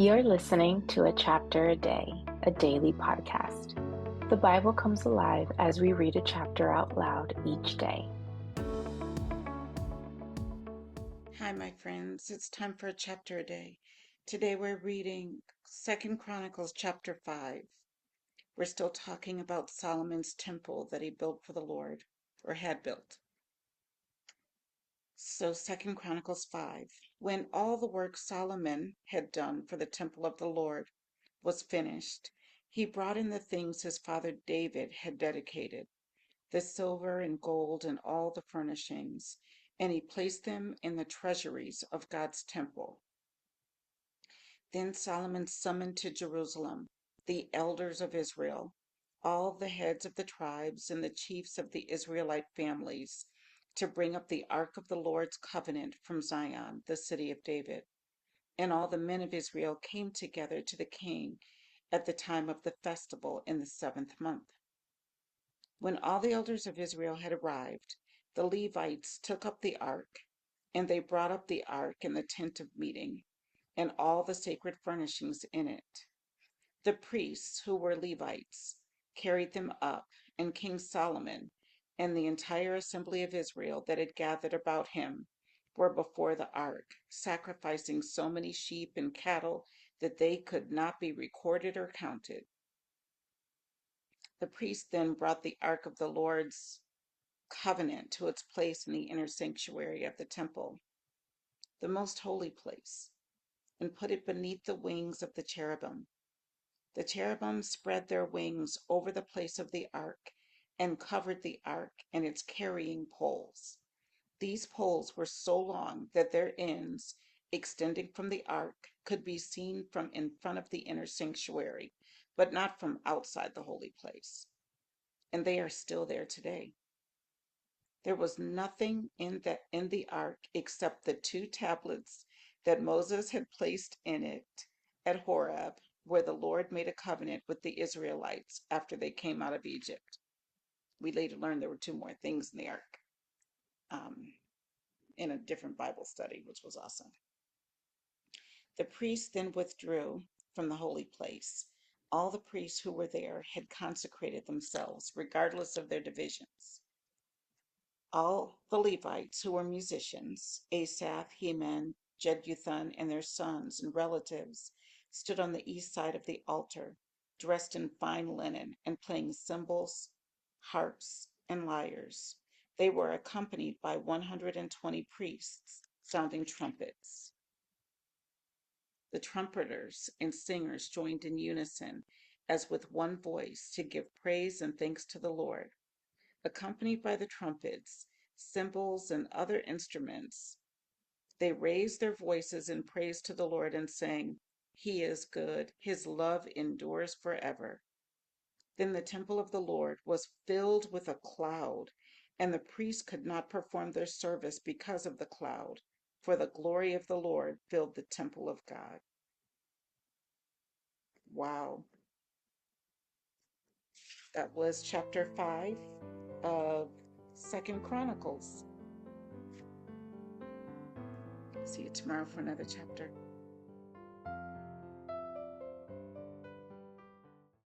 You're listening to A Chapter a Day, a daily podcast. The Bible comes alive as we read a chapter out loud each day. Hi, my friends. It's time for a chapter a day. Today we're reading 2nd Chronicles chapter 5. We're still talking about Solomon's temple that he built for the Lord, or had built. So 2nd Chronicles 5. When all the work Solomon had done for the temple of the Lord was finished, he brought in the things his father David had dedicated, the silver and gold and all the furnishings, and he placed them in the treasuries of God's temple. Then Solomon summoned to Jerusalem the elders of Israel, all the heads of the tribes and the chiefs of the Israelite families, to bring up the ark of the Lord's covenant from Zion, the city of David. And all the men of Israel came together to the king at the time of the festival in the 7th month. When all the elders of Israel had arrived, the Levites took up the ark, and they brought up the ark in the tent of meeting, and all the sacred furnishings in it. The priests, who were Levites, carried them up, and King Solomon and the entire assembly of Israel that had gathered about him were before the ark, sacrificing so many sheep and cattle that they could not be recorded or counted. The priests then brought the ark of the Lord's covenant to its place in the inner sanctuary of the temple, the most holy place, and put it beneath the wings of the cherubim. The cherubim spread their wings over the place of the ark and covered the ark and its carrying poles. These poles were so long that their ends, extending from the ark, could be seen from in front of the inner sanctuary, but not from outside the holy place. And they are still there today. There was nothing in the ark except the 2 tablets that Moses had placed in it at Horeb, where the Lord made a covenant with the Israelites after they came out of Egypt. We later learned there were 2 more things in the ark, um, in a different Bible study, which was awesome. The priests then withdrew from the holy place. All the priests who were there had consecrated themselves, regardless of their divisions. All the Levites who were musicians, Asaph, Heman, Jeduthun, and their sons and relatives, stood on the east side of the altar, dressed in fine linen and playing cymbals, harps, and lyres. They were accompanied by 120 priests sounding trumpets. The trumpeters and singers joined in unison, as with one voice, to give praise and thanks to the Lord. Accompanied by the trumpets, cymbals, and other instruments, they raised their voices in praise to the Lord and sang, "He is good, his love endures forever." Then the temple of the Lord was filled with a cloud, and the priests could not perform their service because of the cloud, for the glory of the Lord filled the temple of God. Wow. That was chapter 5 of 2nd Chronicles. See you tomorrow for another chapter.